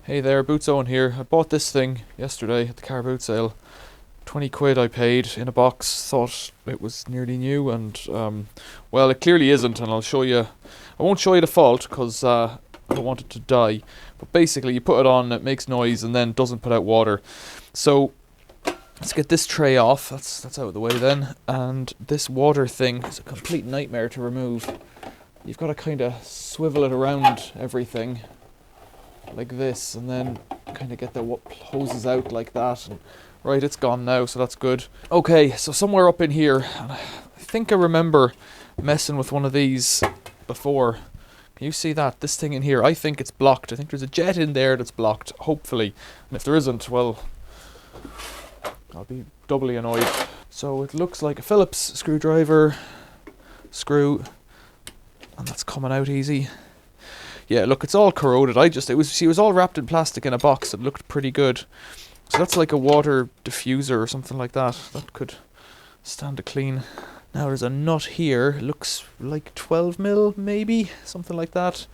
Hey there, Boots Owen here. I bought this thing yesterday at the car boot sale. 20 quid I paid in a box. Thought it was nearly new, and well, it clearly isn't. And I'll show you. I won't show you the fault because I don't want it to die. But basically, you put it on, it makes noise, and then doesn't put out water. So let's get this tray off. That's out of the way then. And this water thing is a complete nightmare to remove. You've got to kind of swivel it around everything like this, and then kind of get the hoses out like that. And right, it's gone now, so that's good. Okay, so somewhere up in here, and I think I remember messing with one of these before. Can you see that? This thing in here, I think it's blocked. I think there's a jet in there that's blocked, hopefully. And if there isn't, well, I'll be doubly annoyed. So it looks like a Phillips screwdriver, screw, and that's coming out easy. Yeah, look, it's all corroded. She was all wrapped in plastic in a box. It looked pretty good. So that's like a water diffuser or something like that. That could stand to clean. Now there's a nut here. It looks like 12 mil, maybe, something like that.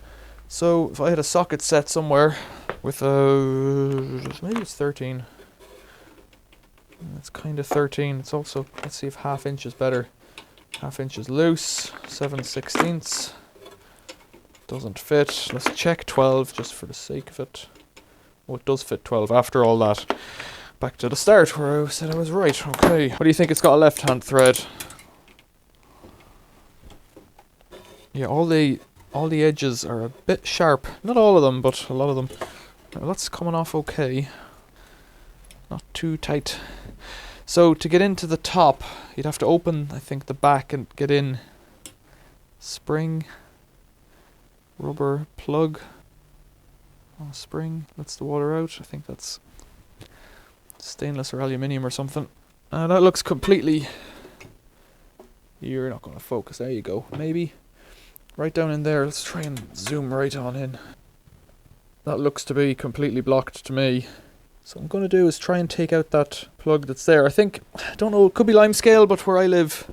So if I had a socket set somewhere with maybe it's 13. It's kind of 13. It's also, let's see if ½ inch is better. ½ inch is loose. 7/16. Doesn't fit. Let's check 12 just for the sake of it. Oh, it does fit 12 after all that. Back to the start where I said I was right. Okay. What do you think? It's got a left-hand thread. Yeah, all the edges are a bit sharp. Not all of them, but a lot of them. Now, that's coming off okay. Not too tight. So to get into the top, you'd have to open, I think, the back and get in. Spring. Rubber plug. Spring. Lets the water out. I think that's stainless or aluminium or something. That looks completely... You're not going to focus. There you go. Maybe. Right down in there. Let's try and zoom right on in. That looks to be completely blocked to me. So what I'm going to do is try and take out that plug that's there. I don't know, it could be lime scale, but where I live,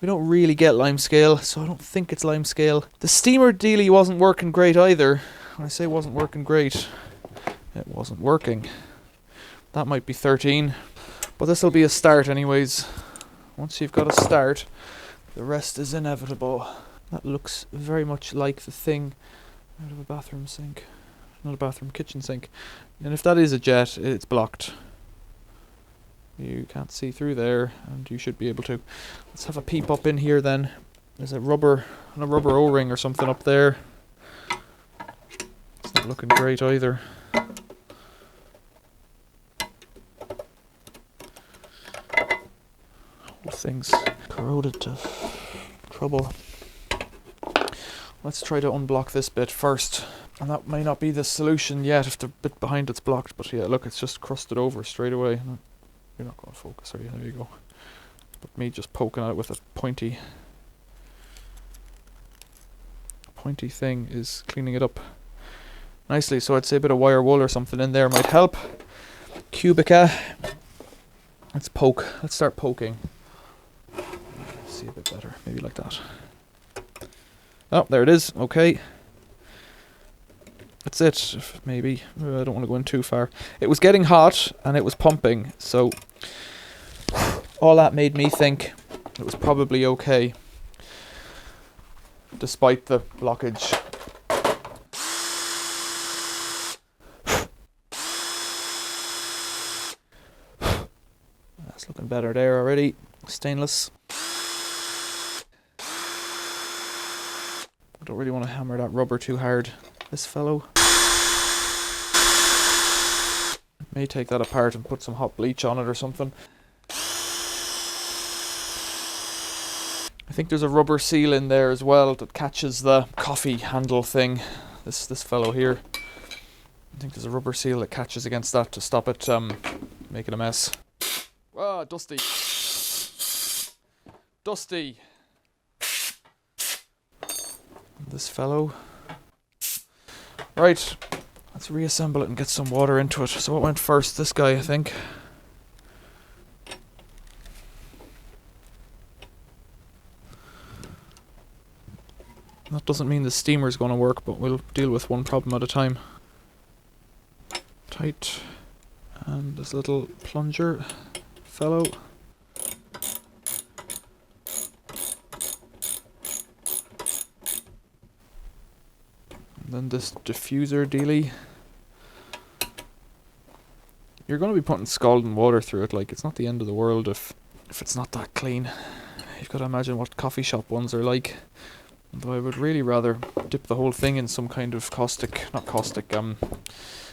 we don't really get lime scale, so I don't think it's lime scale. The steamer dealie wasn't working great either. When I say wasn't working great, it wasn't working. That might be 13, but this will be a start anyways. Once you've got a start, the rest is inevitable. That looks very much like the thing out of a bathroom sink. Not a bathroom, kitchen sink. And if that is a jet, it's blocked. You can't see through there, and you should be able to. Let's have a peep up in here then. There's a rubber O-ring or something up there. It's not looking great either. Whole thing's corroded to trouble. Let's try to unblock this bit first. And that may not be the solution yet if the bit behind it's blocked, but yeah, look, it's just crusted over straight away. You're not going to focus, are you? There you go. But me just poking at it with a pointy thing is cleaning it up nicely. So I'd say a bit of wire wool or something in there might help. Cubika. Let's poke. Let's start poking. See a bit better. Maybe like that. Oh, there it is. Okay. That's it, maybe. I don't want to go in too far. It was getting hot and it was pumping, so all that made me think it was probably okay, despite the blockage. That's looking better there already. Stainless. I don't really want to hammer that rubber too hard. This fellow. May take that apart and put some hot bleach on it or something. I think there's a rubber seal in there as well that catches the coffee handle thing. This fellow here. I think there's a rubber seal that catches against that to stop it making a mess. Ah, dusty. Dusty. This fellow. Right, let's reassemble it and get some water into it. So what went first? This guy, I think. That doesn't mean the steamer's going to work, but we'll deal with one problem at a time. tight. And this little plunger fellow. And then this diffuser dealie. You're going to be putting scalding water through it, like it's not the end of the world if it's not that clean. You've got to imagine what coffee shop ones are like. Although I would really rather dip the whole thing in some kind of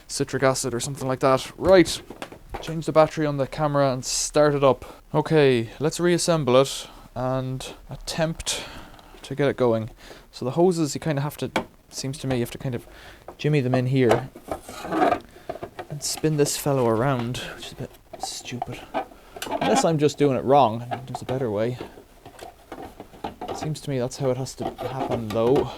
citric acid or something like that. Right, change the battery on the camera and start it up. Okay, let's reassemble it and attempt to get it going. So the hoses, you kind of have to, seems to me, you have to kind of jimmy them in here and spin this fellow around, which is a bit stupid. Unless I'm just doing it wrong, there's a better way. It seems to me that's how it has to happen though.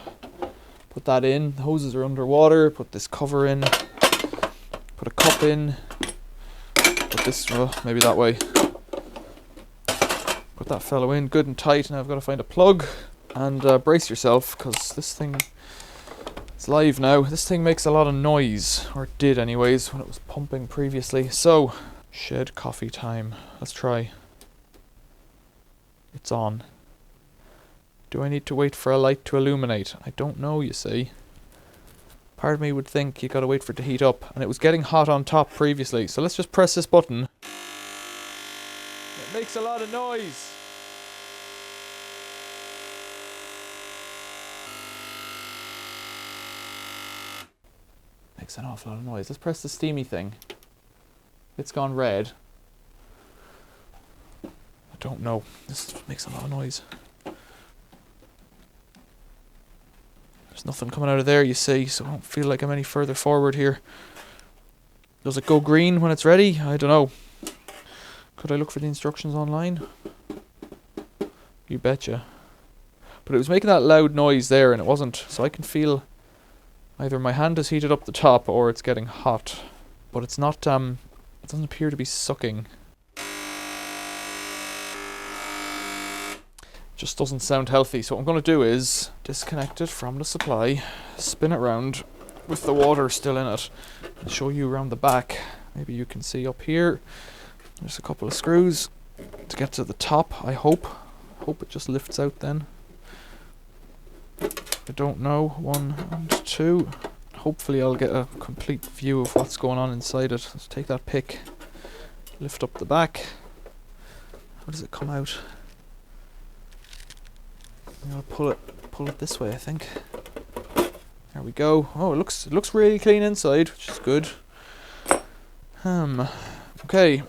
Put that in, the hoses are underwater, put this cover in, put a cup in, put this, well, maybe that way. Put that fellow in, good and tight. Now I've got to find a plug and brace yourself, because this thing, it's live now. This thing makes a lot of noise, or it did anyways when it was pumping previously. So, shed coffee time. Let's try. It's on. Do I need to wait for a light to illuminate? I don't know, you see. Part of me would think you gotta wait for it to heat up, and it was getting hot on top previously, so let's just press this button. It makes a lot of noise. Makes an awful lot of noise. Let's press the steamy thing. It's gone red. I don't know. This makes a lot of noise. There's nothing coming out of there, you see, so I don't feel like I'm any further forward here. Does it go green when it's ready? I don't know. Could I look for the instructions online? You betcha. But it was making that loud noise there and it wasn't, so I can feel either my hand has heated up the top or it's getting hot. But it's not, it doesn't appear to be sucking. Just doesn't sound healthy. So what I'm going to do is disconnect it from the supply, spin it round with the water still in it, and show you around the back. Maybe you can see up here. There's a couple of screws to get to the top, I hope. Hope it just lifts out then. I don't know. 1 and 2. Hopefully I'll get a complete view of what's going on inside it. Let's take that pick, lift up the back. How does it come out? I'll pull it this way, I think. There we go. Oh, it looks really clean inside, which is good. Okay.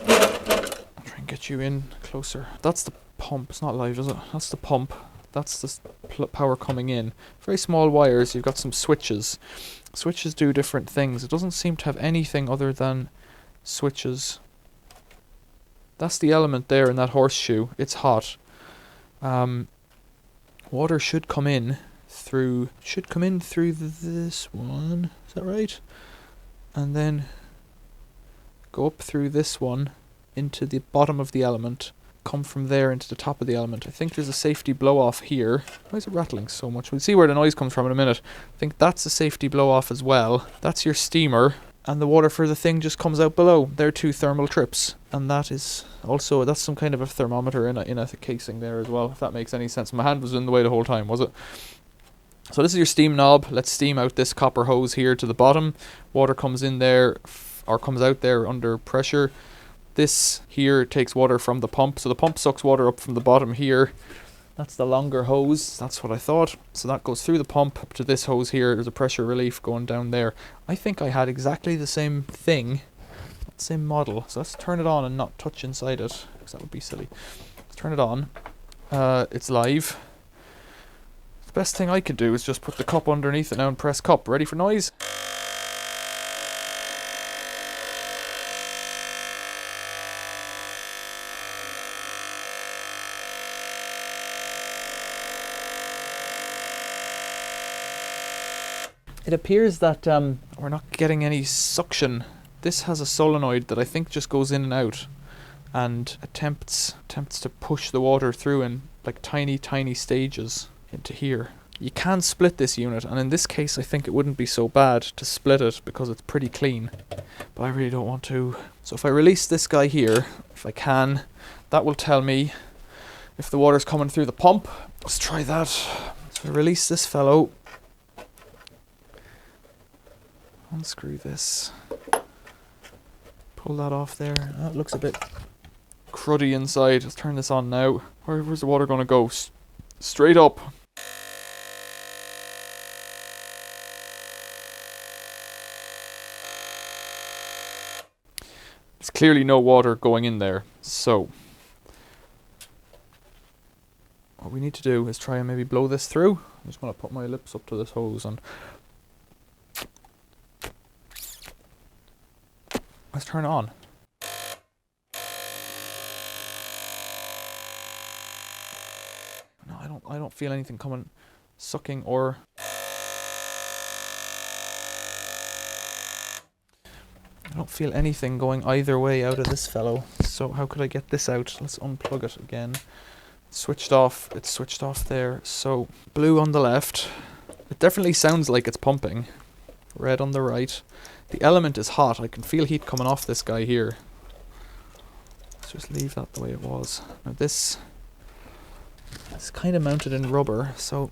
I'll try and get you in closer. That's the pump. It's not live, is it? That's the pump. That's the power coming in. Very small wires. You've got some switches. Switches do different things. It doesn't seem to have anything other than switches. That's the element there in that horseshoe. It's hot. Water should come in through this one. Is that right? And then go up through this one into the bottom of the element. Come from there into the top of the element. I think there's a safety blow off here. Why is it rattling so much? We'll see where the noise comes from in a minute. I think that's a safety blow off as well. That's your steamer. And the water for the thing just comes out below. They're 2 thermal trips. And that is also, that's some kind of a thermometer in a casing there as well, if that makes any sense. My hand was in the way the whole time, was it? So this is your steam knob. Let's steam out this copper hose here to the bottom. Water comes in there, or comes out there under pressure. This here takes water from the pump. So the pump sucks water up from the bottom here. That's the longer hose. That's what I thought. So that goes through the pump up to this hose here. There's a pressure relief going down there. I think I had exactly the same thing, same model. So let's turn it on and not touch inside it, because that would be silly. Let's turn it on. It's live. The best thing I could do is just put the cup underneath it now and press cup. Ready for noise? It appears that we're not getting any suction. This has a solenoid that I think just goes in and out and attempts to push the water through in like tiny stages into here. You can split this unit, and in this case I think it wouldn't be so bad to split it because it's pretty clean, but I really don't want to. So if I release this guy here, if I can, that will tell me if the water's coming through the pump. Let's try that. So I release this fellow, unscrew this, pull that off there. That looks a bit cruddy inside. Let's turn this on now. Where's the water going to go? Straight up. There's clearly no water going in there, so what we need to do is try and maybe blow this through. I'm just going to put my lips up to this hose and let's turn it on. No, I don't feel anything coming, sucking or... I don't feel anything going either way out of this fellow. So how could I get this out? Let's unplug it again. Switched off. It's switched off there. So blue on the left. It definitely sounds like it's pumping. Red on the right. The element is hot. I can feel heat coming off this guy here. Let's just leave that the way it was. Now this is kind of mounted in rubber, so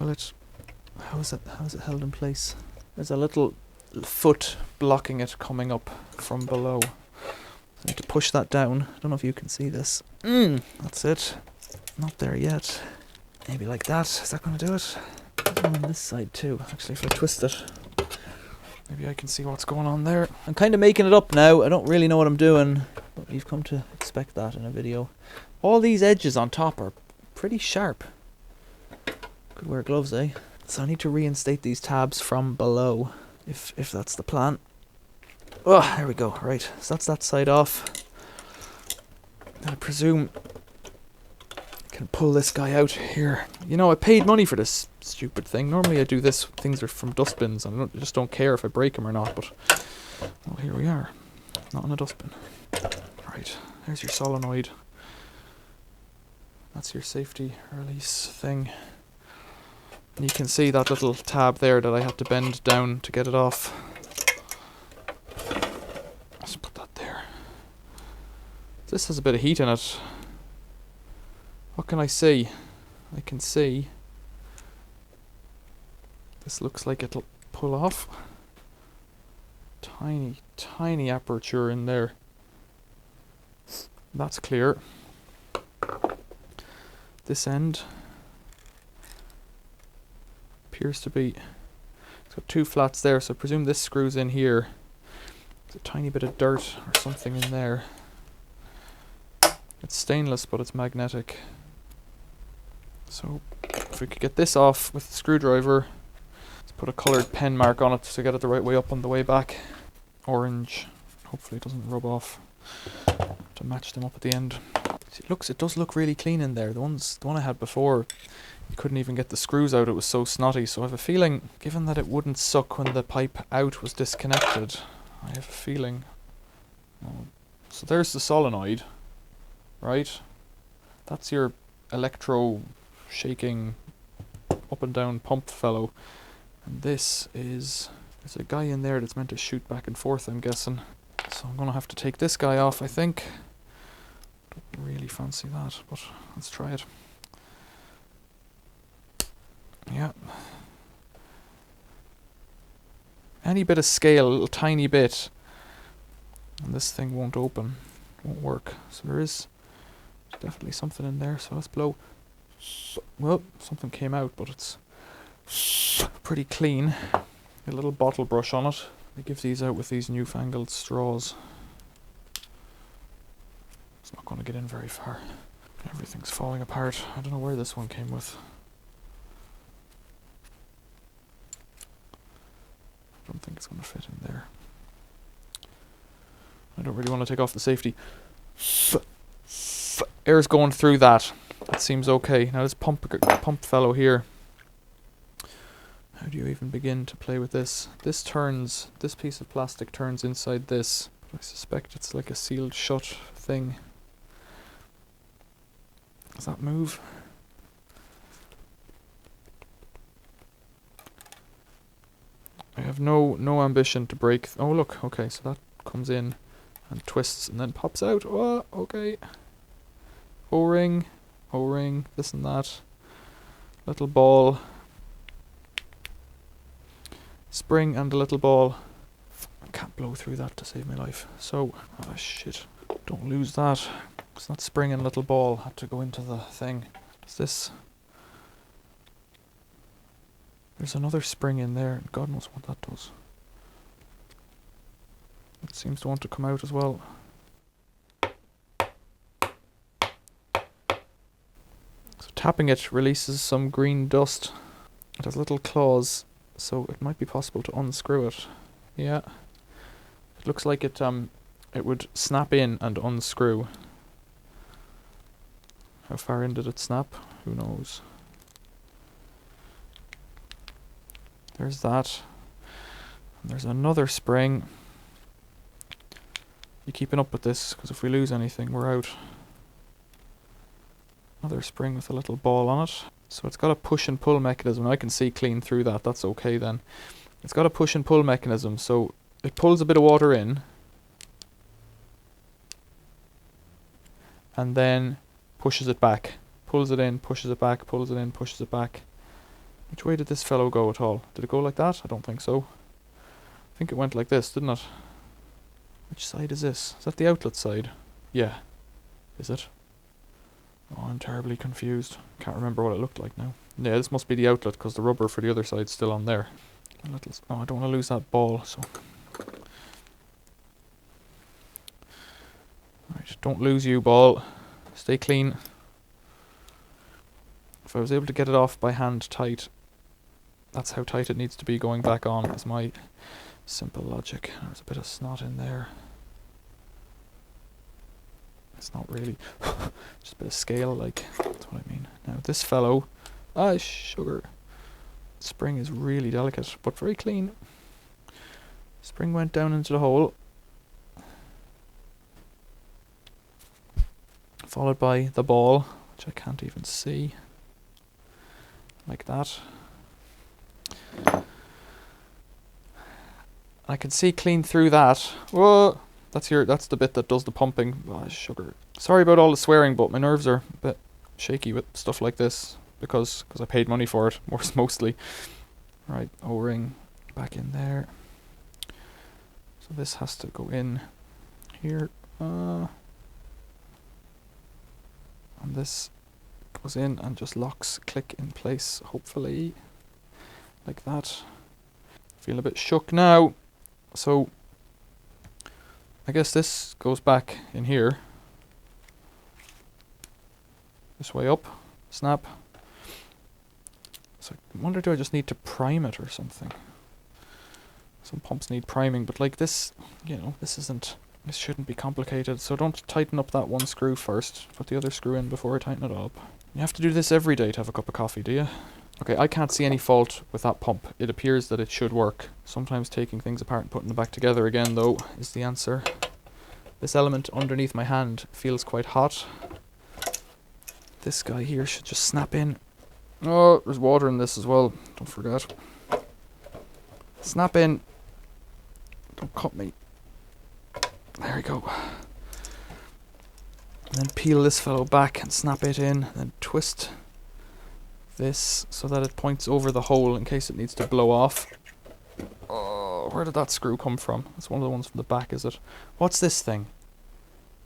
well, how is it held in place? There's a little foot blocking it coming up from below. I need to push that down. I don't know if you can see this. That's it. Not there yet. Maybe like that. Is that going to do it? There's one on this side too. Actually, if I twist it, maybe I can see what's going on there. I'm kind of making it up now. I don't really know what I'm doing, but you've come to expect that in a video. All these edges on top are pretty sharp. Could wear gloves, eh? So I need to reinstate these tabs from below, if that's the plan. Oh, there we go. Right, so that's that side off. I presume I can pull this guy out here. You know, I paid money for this stupid thing. Normally I do this, things are from dustbins, and I just don't care if I break them or not, but well, here we are. Not in a dustbin. Right, there's your solenoid. That's your safety release thing. And you can see that little tab there that I had to bend down to get it off. Let's put that there. This has a bit of heat in it. What can I see? I can see this looks like it'll pull off. Tiny, tiny aperture in there. That's clear. This end appears to be, it's got two flats there, so I presume this screws in here. There's a tiny bit of dirt or something in there. It's stainless, but it's magnetic. So if we could get this off with the screwdriver, let's put a coloured pen mark on it to get it the right way up on the way back. Orange. Hopefully it doesn't rub off to match them up at the end. It does look really clean in there. The one I had before, you couldn't even get the screws out, it was so snotty. So I have a feeling, given that it wouldn't suck when the pipe out was disconnected, I have a feeling. So there's the solenoid, right? That's your electro shaking up and down pump fellow. And this is, there's a guy in there that's meant to shoot back and forth, I'm guessing. So I'm going to have to take this guy off, I think. Don't really fancy that, but let's try it. Yeah. Any bit of scale, a little tiny bit, and this thing won't open, won't work. So there's definitely something in there, so let's blow. Well, something came out, but it's pretty clean. A little bottle brush on it. They give these out with these newfangled straws. It's not going to get in very far. Everything's falling apart. I don't know where this one came with. I don't think it's going to fit in there. I don't really want to take off the safety. Air's going through that. That seems okay. Now this pump fellow here. How do you even begin to play with this? This piece of plastic turns inside this. I suspect it's like a sealed shut thing. Does that move? I've no ambition to break. Oh look, okay, so that comes in and twists and then pops out. Oh, okay. O-ring, O-ring, this and that. Little ball. Spring and a little ball. I can't blow through that to save my life. So, oh shit, don't lose that. It's not spring and little ball. Had to go into the thing. Is this? There's another spring in there. God knows what that does. It seems to want to come out as well. So tapping it releases some green dust. It has little claws, so it might be possible to unscrew it. Yeah. It looks like it would snap in and unscrew. How far in did it snap? Who knows? There's that. And there's another spring. You keeping up with this? Because if we lose anything, we're out. Another spring with a little ball on it. So it's got a push and pull mechanism. I can see clean through that. That's okay then. It's got a push and pull mechanism. So it pulls a bit of water in. And then pushes it back. Pulls it in, pushes it back, pulls it in, pushes it back. Which way did this fellow go at all? Did it go like that? I don't think so. I think it went like this, didn't it? Which side is this? Is that the outlet side? Yeah. Is it? Oh, I'm terribly confused. Can't remember what it looked like now. Yeah, this must be the outlet because the rubber for the other side's still on there. Oh, I don't want to lose that ball, so... Right, don't lose you, ball. Stay clean. If I was able to get it off by hand tight, that's how tight it needs to be going back on, is my simple logic. There's a bit of snot in there. It's not really, just a bit of scale, like, that's what I mean. Now this fellow, sugar. Spring is really delicate, but very clean. Spring went down into the hole. Followed by the ball, which I can't even see. Like that. I can see clean through that. Whoa! That's the bit that does the pumping. Sugar. Sorry about all the swearing, but my nerves are a bit shaky with stuff like this because I paid money for it, mostly. Right, O-ring back in there. So this has to go in here. And this goes in and just locks, click in place, hopefully. Like that. Feel a bit shook now. So I guess this goes back in here. This way up. Snap. So I wonder, do I just need to prime it or something? Some pumps need priming, but like this, you know, this shouldn't be complicated. So don't tighten up that one screw first. Put the other screw in before I tighten it up. You have to do this every day to have a cup of coffee, do you? Okay, I can't see any fault with that pump. It appears that it should work. Sometimes taking things apart and putting them back together again, though, is the answer. This element underneath my hand feels quite hot. This guy here should just snap in. Oh, there's water in this as well. Don't forget. Snap in. Don't cut me. There we go. And then peel this fellow back and snap it in. Then twist this so that it points over the hole in case it needs to blow off. Oh, where did that screw come from? That's one of the ones from the back, is it? What's this thing?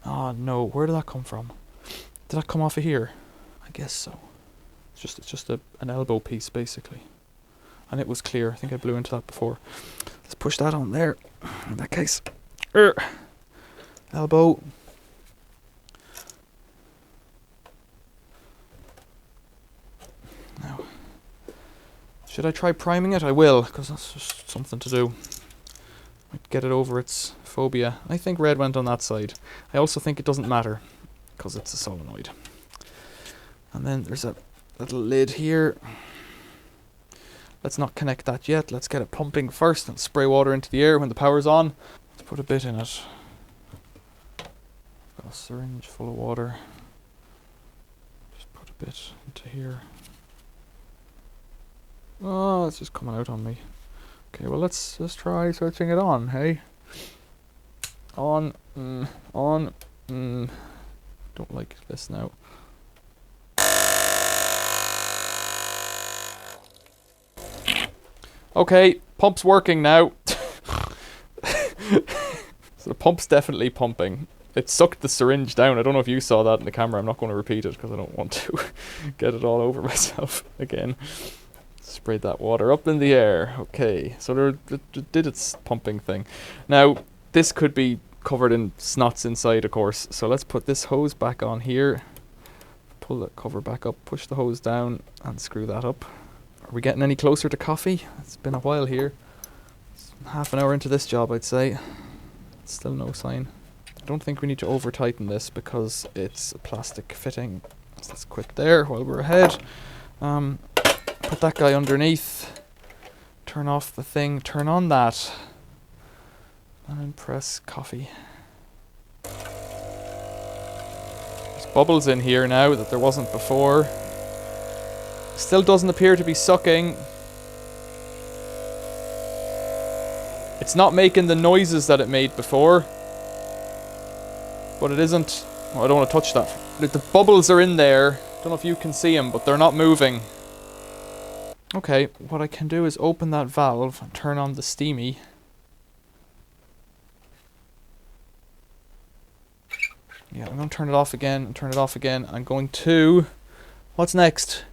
Oh no, where did that come from? Did that come off of here? I guess so. It's just an elbow piece basically. And it was clear. I think I blew into that before. Let's push that on there. In that case. Elbow. Now, should I try priming it? I will, because that's just something to do. Might get it over its phobia. I think red went on that side. I also think it doesn't matter, because it's a solenoid. And then there's a little lid here. Let's not connect that yet. Let's get it pumping first and spray water into the air when the power's on. Let's put a bit in it. Got a syringe full of water. Just put a bit into here. Oh, it's just coming out on me. Okay, well let's just try switching it on, hey? On, on, don't like this now. Okay, pump's working now. So the pump's definitely pumping. It sucked the syringe down. I don't know if you saw that in the camera. I'm not going to repeat it because I don't want to get it all over myself again. Sprayed that water up in the air. Okay, so it did its pumping thing. Now, this could be covered in snots inside, of course. So let's put this hose back on here. Pull the cover back up, push the hose down, and screw that up. Are we getting any closer to coffee? It's been a while here. It's half an hour into this job, I'd say. Still no sign. I don't think we need to over tighten this because it's a plastic fitting. So let's quit there while we're ahead. Put that guy underneath. Turn off the thing. Turn on that. And then press coffee. There's bubbles in here now that there wasn't before. Still doesn't appear to be sucking. It's not making the noises that it made before. But it isn't... Oh, I don't want to touch that. The bubbles are in there. Don't know if you can see them, but they're not moving. Okay, what I can do is open that valve and turn on the steamy. Yeah, I'm going to turn it off again and turn it off again. I'm going to... What's next?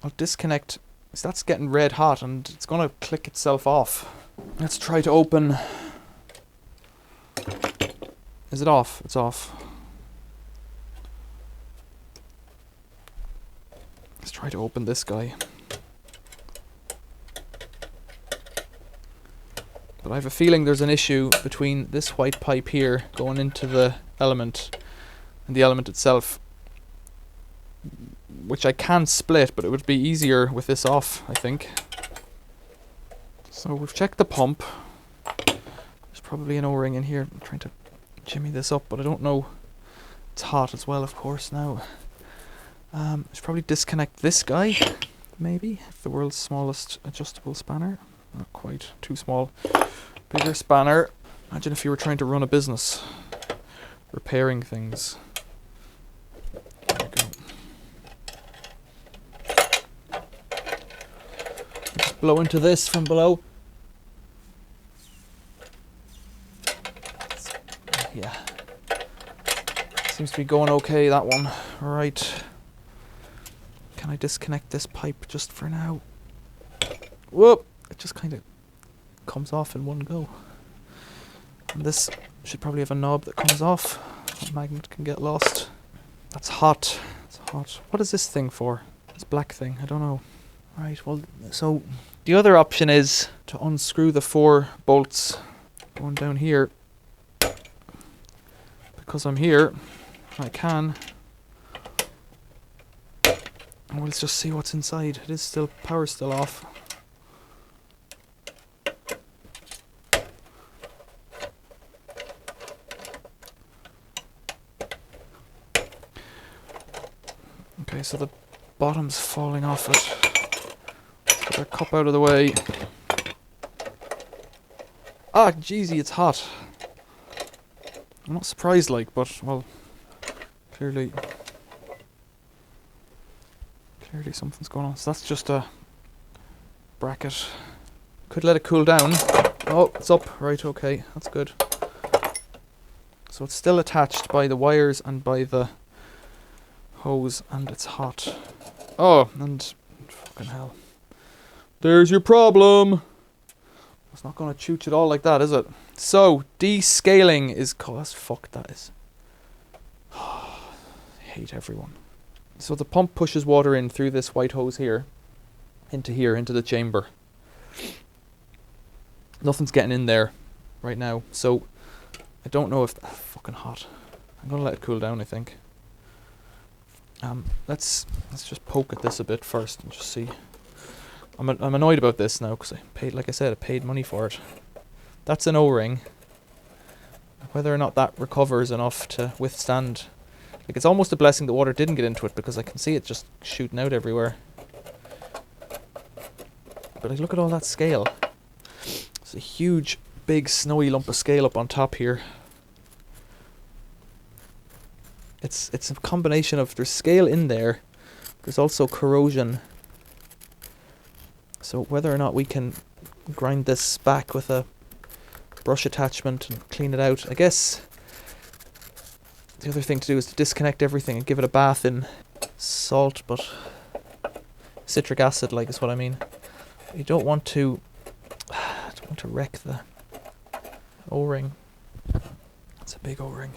I'll disconnect... So that's getting red hot and it's going to click itself off. Let's try to open... Is it off? It's off. Let's try to open this guy. But I have a feeling there's an issue between this white pipe here going into the element and the element itself, which I can split, but it would be easier with this off, I think. So we've checked the pump. There's probably an O-ring in here. I'm trying to jimmy this up, but I don't know. It's hot as well, of course, now. I should probably disconnect this guy, maybe. The world's smallest adjustable spanner. Not quite too small. Bigger spanner. Imagine if you were trying to run a business, repairing things. There we go. Just blow into this from below. Yeah. Seems to be going okay, that one. Right. Can I disconnect this pipe just for now? Whoop! It just kind of comes off in one go. And this should probably have a knob that comes off. The magnet can get lost. That's hot. It's hot. What is this thing for? This black thing? I don't know. Right, well, so the other option is to unscrew the 4 bolts going down here. Because I'm here, I can. And we'll just see what's inside. It is still, power's still off. Okay, so the bottom's falling off it. Let's get that cup out of the way. Ah, jeezy, it's hot. I'm not surprised, like, but, well, clearly something's going on. So that's just a bracket. Could let it cool down. Oh, it's up. Right, okay, that's good. So it's still attached by the wires and by the hose, and it's hot. Oh, and fucking hell. There's your problem. It's not going to chooch it all like that, is it? So, descaling is cost. Fuck, that is. Hate everyone. So the pump pushes water in through this white hose here, into the chamber. Nothing's getting in there right now, so I don't know if fucking hot. I'm gonna let it cool down, I think. Let's just poke at this a bit first and just see. I'm annoyed about this now because I paid, like I said, I paid money for it. That's an O-ring. Whether or not that recovers enough to withstand. Like, it's almost a blessing the water didn't get into it because I can see it just shooting out everywhere. But like, look at all that scale. It's a huge, big, snowy lump of scale up on top here. It's a combination of, there's scale in there, there's also corrosion. So whether or not we can grind this back with a brush attachment and clean it out, I guess the other thing to do is to disconnect everything and give it a bath in salt, but citric acid, like, is what I mean. You don't want to wreck the O-ring. It's a big O-ring.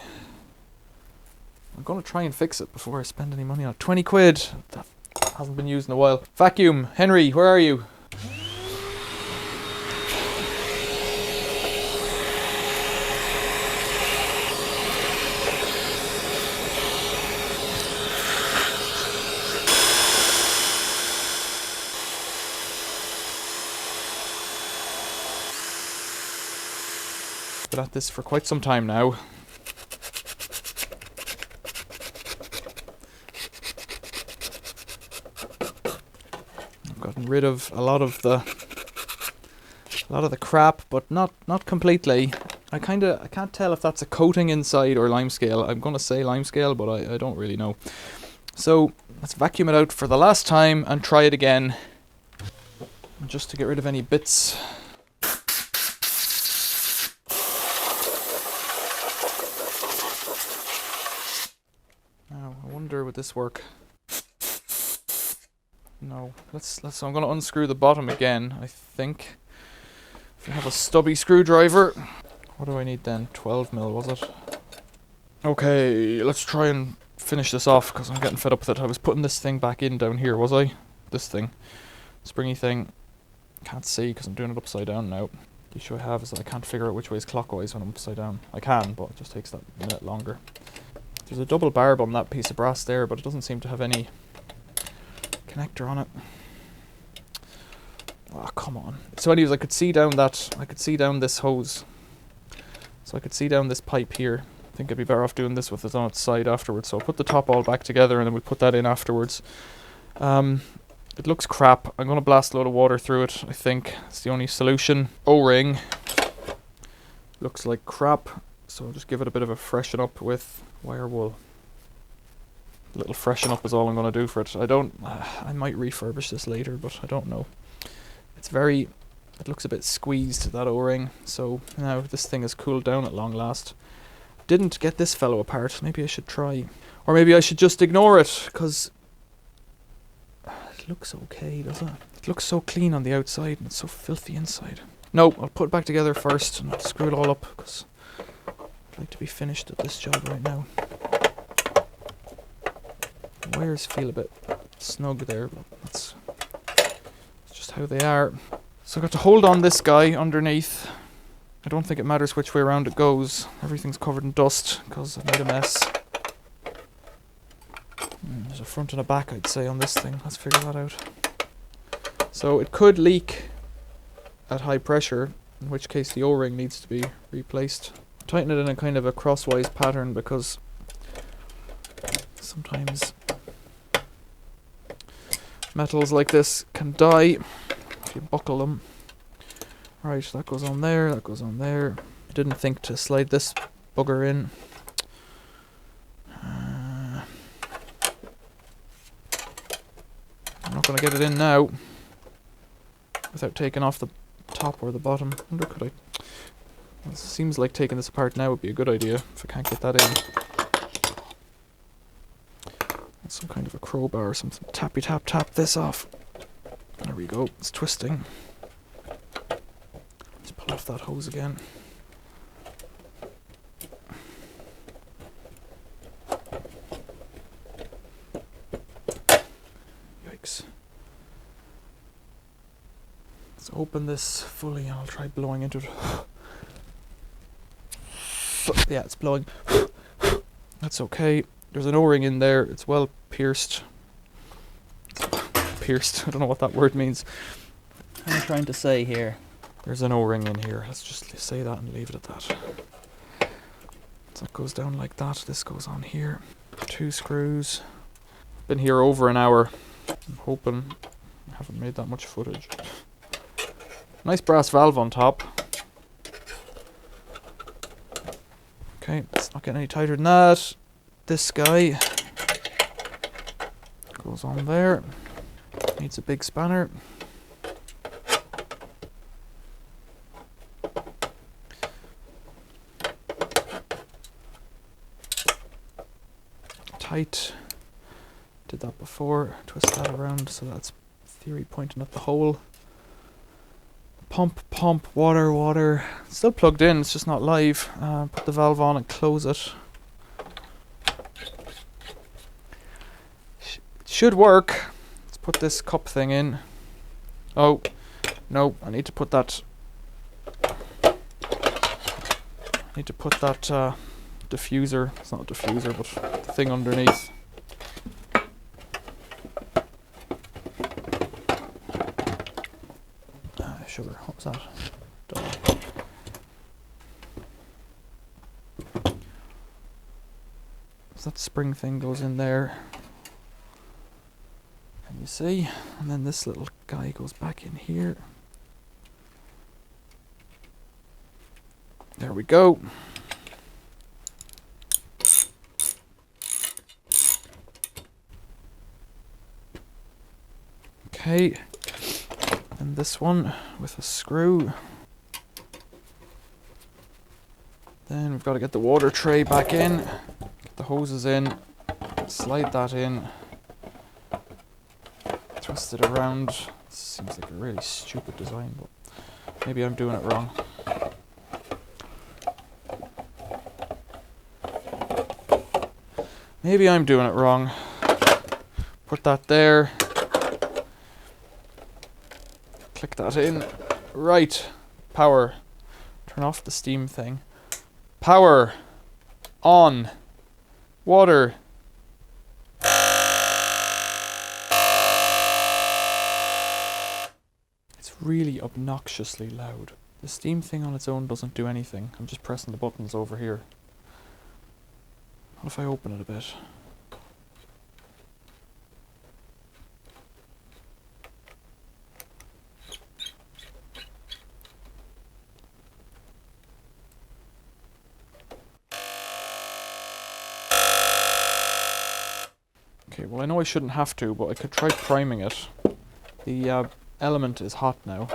I'm going to try and fix it before I spend any money on it. 20 quid. That hasn't been used in a while. Vacuum. Henry, where are you? Been at this for quite some time now. I've gotten rid of a lot of the crap, but not completely. I can't tell if that's a coating inside or limescale. I'm gonna say limescale, but I don't really know. So let's vacuum it out for the last time and try it again, just to get rid of any bits. Now, I wonder, would this work? No. So I'm gonna unscrew the bottom again, I think. If you have a stubby screwdriver. What do I need then? 12mm, was it? Okay, let's try and finish this off, because I'm getting fed up with it. I was putting this thing back in down here, was I? This thing. Springy thing. Can't see, because I'm doing it upside down now. The issue I have is that I can't figure out which way is clockwise when I'm upside down. I can, but it just takes that minute longer. There's a double barb on that piece of brass there, but it doesn't seem to have any connector on it. Oh, come on. So anyways, I could see down this hose. So I could see down this pipe here. I think I'd be better off doing this with it on its side afterwards. So I'll put the top all back together and then we'll put that in afterwards. It looks crap. I'm going to blast a load of water through it, I think. It's the only solution. O-ring. Looks like crap. So I'll just give it a bit of a freshen up with wire wool. A little freshen up is all I'm going to do for it. I might refurbish this later, but I don't know. It looks a bit squeezed, that O-ring. So now this thing has cooled down at long last. Didn't get this fellow apart. Maybe I should try. Or maybe I should just ignore it, because it looks okay, doesn't it? It looks so clean on the outside and it's so filthy inside. No, I'll put it back together first and screw it all up, because I'd like to be finished at this job right now. The wires feel a bit snug there, but it's just how they are. So I've got to hold on this guy underneath. I don't think it matters which way around it goes. Everything's covered in dust because I've made a mess. There's a front and a back, I'd say, on this thing. Let's figure that out. So it could leak at high pressure, in which case the O-ring needs to be replaced. Tighten it in a kind of a crosswise pattern, because sometimes metals like this can die if you buckle them. Right, that goes on there, that goes on there. I didn't think to slide this bugger in. I'm not going to get it in now without taking off the top or the bottom. I wonder, could I? It seems like taking this apart now would be a good idea if I can't get that in. Some kind of a crowbar or something. Tappy tap tap this off. There we go. It's twisting. Let's pull off that hose again. Yikes. Let's open this fully and I'll try blowing into it. Yeah, it's blowing. That's okay. There's an O-ring in there. It's well pierced. Pierced. I don't know what that word means. What am I trying to say here? There's an O-ring in here. Let's just say that and leave it at that. So it goes down like that. This goes on here. 2 screws. Been here over an hour. I'm hoping I haven't made that much footage. Nice brass valve on top. Okay, it's not getting any tighter than that. This guy goes on there. Needs a big spanner. Tight. Did that before. Twist that around so that's theory pointing at the hole. Pump, pump, water, water. Still plugged in, it's just not live. Put the valve on and close it. Should work. Let's put this cup thing in. Oh, no, I need to put that. Diffuser. It's not a diffuser, but the thing underneath. Sugar. What was that? So that spring thing goes in there. Can you see? And then this little guy goes back in here. There we go. Okay. And this one with a screw. Then we've got to get the water tray back in, get the hoses in, slide that in, twist it around. This seems like a really stupid design, but maybe I'm doing it wrong. Maybe I'm doing it wrong. Put that there. Click that in. Right. Power. Turn off the steam thing. Power. On. Water. It's really obnoxiously loud. The steam thing on its own doesn't do anything. I'm just pressing the buttons over here. What if I open it a bit? Okay, well I know I shouldn't have to, but I could try priming it. The element is hot now.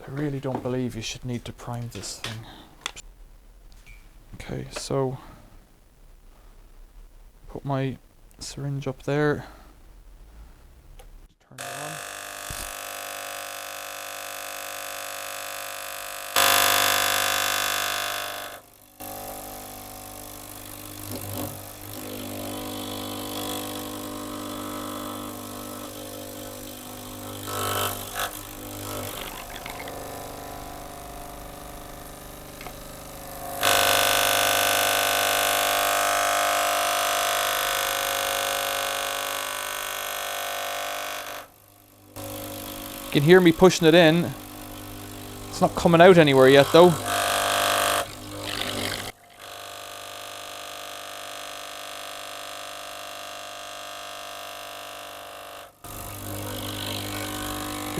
I really don't believe you should need to prime this thing. Okay, so put my syringe up there. Turn it on. You can hear me pushing it in. It's not coming out anywhere yet though.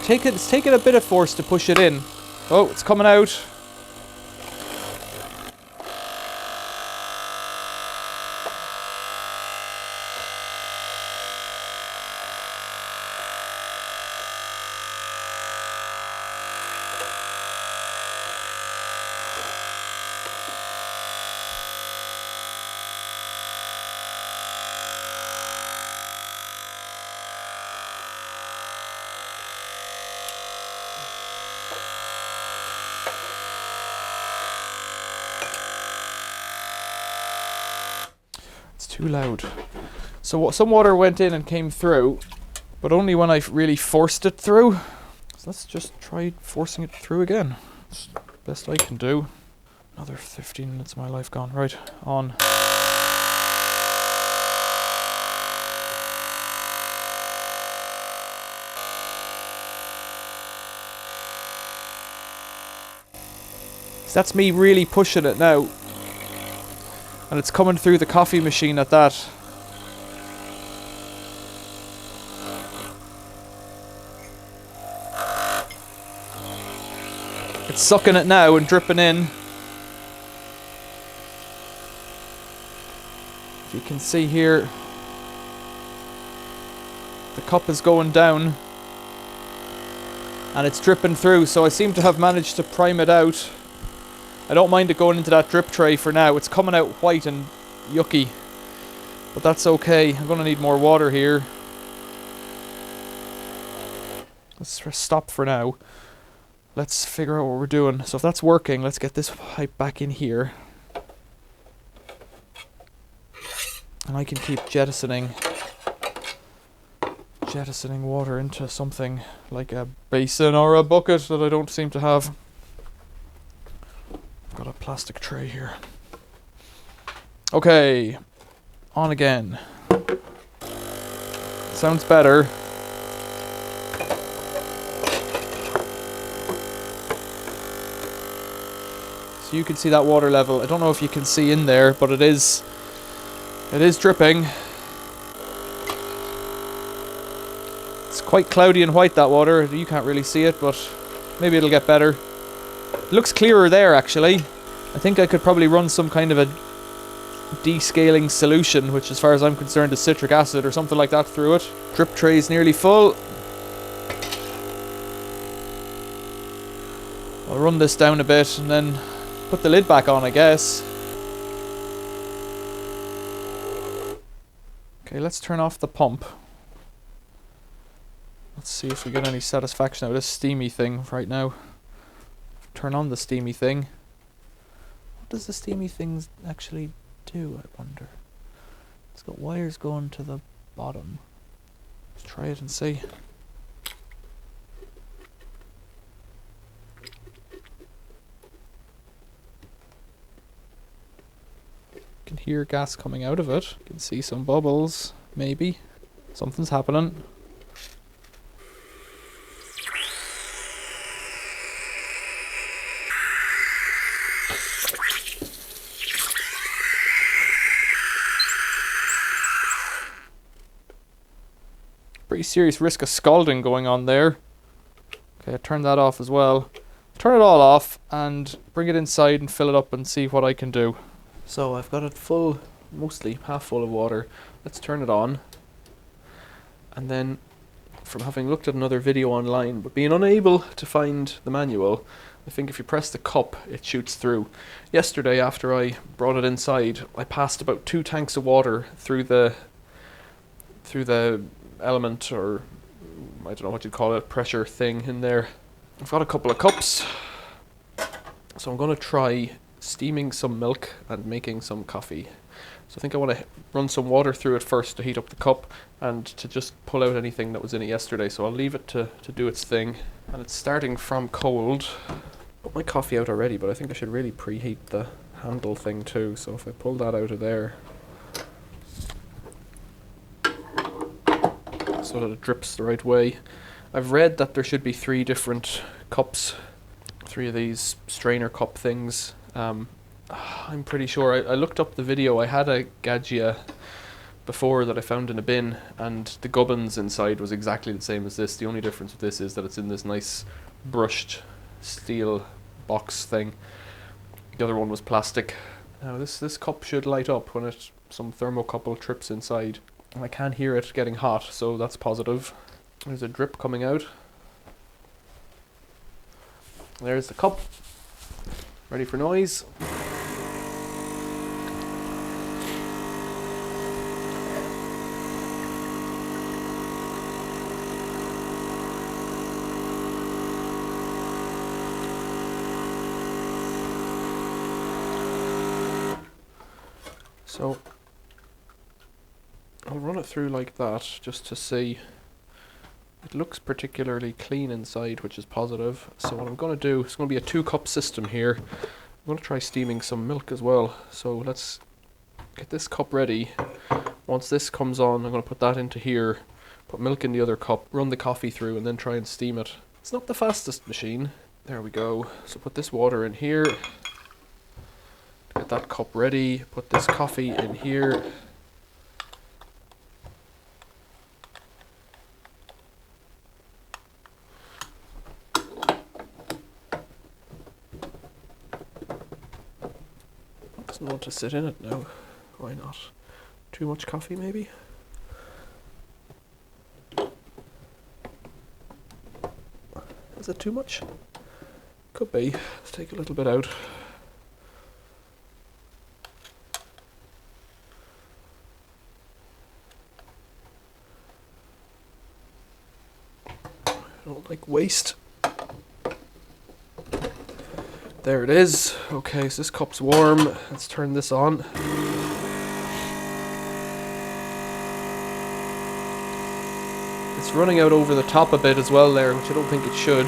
It's taking a bit of force to push it in. Oh, it's coming out. Too loud. So some water went in and came through, but only when I really forced it through. So let's just try forcing it through again. It's the best I can do. Another 15 minutes of my life gone. Right, on. So that's me really pushing it now. And it's coming through the coffee machine at that. It's sucking it now and dripping in. If you can see here, the cup is going down and it's dripping through, so I seem to have managed to prime it out. I don't mind it going into that drip tray for now. It's coming out white and yucky, but that's okay. I'm going to need more water here. Let's stop for now. Let's figure out what we're doing. So if that's working, let's get this pipe back in here. And I can keep jettisoning water into something like a basin or a bucket that I don't seem to have. I've got a plastic tray here. Okay, on again. Sounds better. So you can see that water level. I don't know if you can see in there, but it is dripping. It's quite cloudy and white, that water. You can't really see it, but maybe it'll get better. It looks clearer there, actually. I think I could probably run some kind of a descaling solution, which as far as I'm concerned is citric acid or something like that, through it. Drip tray's nearly full. I'll run this down a bit and then put the lid back on, I guess. Okay, let's turn off the pump. Let's see if we get any satisfaction out of this steamy thing right now. Turn on the steamy thing. What does the steamy thing actually do, I wonder? It's got wires going to the bottom. Let's try it and see. You can hear gas coming out of it. You can see some bubbles, maybe. Something's happening. Pretty serious risk of scalding going on there. Okay, I turned that off as well. Turn it all off and bring it inside and fill it up and see what I can do. So I've got it full, mostly half full of water. Let's turn it on. And then, from having looked at another video online but being unable to find the manual, I think if you press the cup it shoots through. Yesterday, after I brought it inside, I passed about 2 tanks of water through the element, or I don't know what you'd call it, pressure thing in there. I've got a couple of cups, so I'm going to try steaming some milk and making some coffee. So I think I want to run some water through it first to heat up the cup and to just pull out anything that was in it yesterday. So I'll leave it to do its thing. And it's starting from cold. Got my coffee out already, but I think I should really preheat the handle thing too. So if I pull that out of there, so that it drips the right way. I've read that there should be 3 different cups, 3 of these strainer cup things. I'm pretty sure. I looked up the video. I had a Gaggia before that I found in a bin, and the gubbins inside was exactly the same as this. The only difference with this is that it's in this nice brushed steel box thing. The other one was plastic. Now this cup should light up when some thermocouple trips inside. And I can hear it getting hot, so that's positive. There's a drip coming out. There's the cup. Ready for noise. So I'll run it through like that just to see. It looks particularly clean inside, which is positive. So what I'm going to do, it's going to be a 2-cup system here. I'm going to try steaming some milk as well. So let's get this cup ready. Once this comes on, I'm going to put that into here, put milk in the other cup, run the coffee through, and then try and steam it. It's not the fastest machine. There we go. So put this water in here. Get that cup ready. Put this coffee in here. Doesn't want to sit in it now. Why not? Too much coffee, maybe? Is it too much? Could be. Let's take a little bit out. I don't like waste. There it is. Okay, so this cup's warm. Let's turn this on. It's running out over the top a bit as well there, which I don't think it should.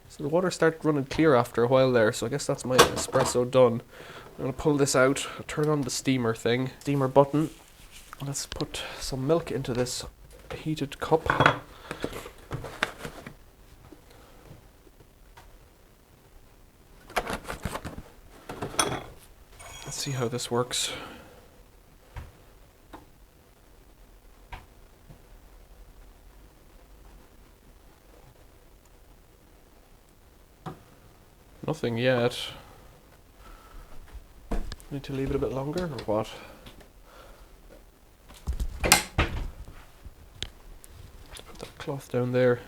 So the water started running clear after a while there, so I guess that's my espresso done. I'm going to pull this out, turn on the steamer thing, steamer button. Let's put some milk into this heated cup. Let's see how this works. Nothing yet. Need to leave it a bit longer or what? Put that cloth down there.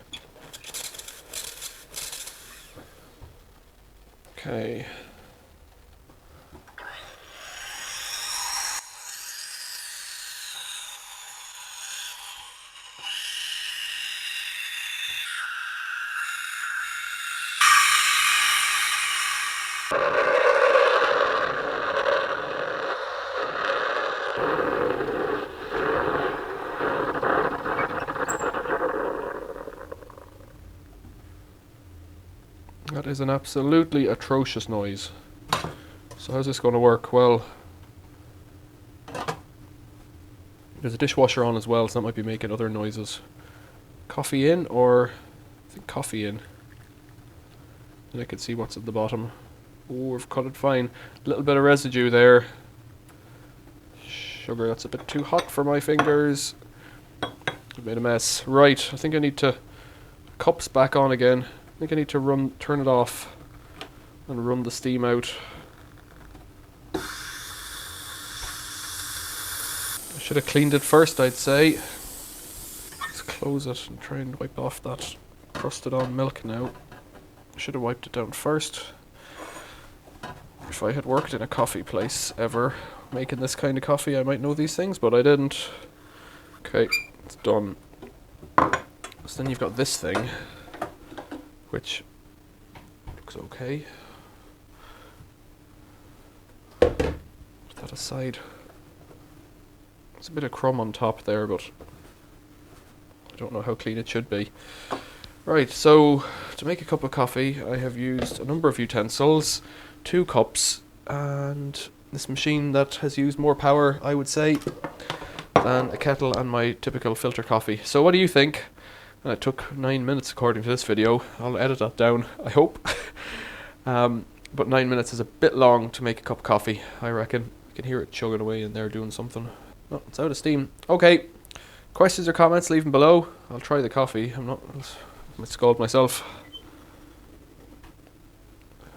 Okay. That is an absolutely atrocious noise. So how's this going to work? Well, there's a dishwasher on as well, so that might be making other noises. Coffee in, or I think coffee in. And I can see what's at the bottom. Oh, I've cut it fine. A little bit of residue there. Sugar, that's a bit too hot for my fingers. I made a mess. Right, I think I need to... Cup's back on again. I think I need to turn it off and run the steam out. I should have cleaned it first, I'd say. Let's close it and try and wipe off that crusted on milk now. I should have wiped it down first. If I had worked in a coffee place ever, making this kind of coffee, I might know these things, but I didn't. Okay, it's done. So then you've got this thing, which looks okay. Put that aside. There's a bit of crumb on top there, but I don't know how clean it should be. Right, so to make a cup of coffee, I have used a number of utensils, 2 cups, and this machine that has used more power, I would say, than a kettle and my typical filter coffee. So what do you think? And it took 9 minutes according to this video. I'll edit that down, I hope. But 9 minutes is a bit long to make a cup of coffee, I reckon. You can hear it chugging away in there doing something. No, it's out of steam. Okay, questions or comments, leave them below. I'll try the coffee. I might scald myself.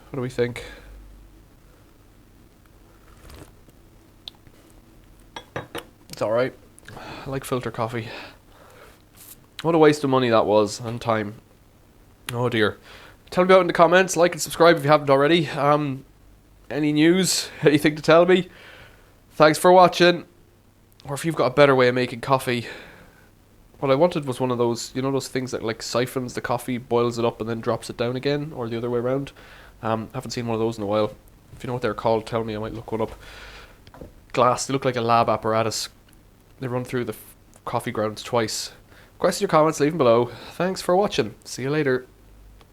What do we think? It's alright. I like filter coffee. What a waste of money that was, and time. Oh dear. Tell me about it in the comments, like and subscribe if you haven't already. Any news, anything to tell me? Thanks for watching. Or if you've got a better way of making coffee. What I wanted was one of those, you know those things that like siphons the coffee, boils it up and then drops it down again, or the other way around. Haven't seen one of those in a while. If you know what they're called, tell me, I might look one up. Glass, they look like a lab apparatus. They run through the coffee grounds twice. Questions or comments, leave them below. Thanks for watching. See you later.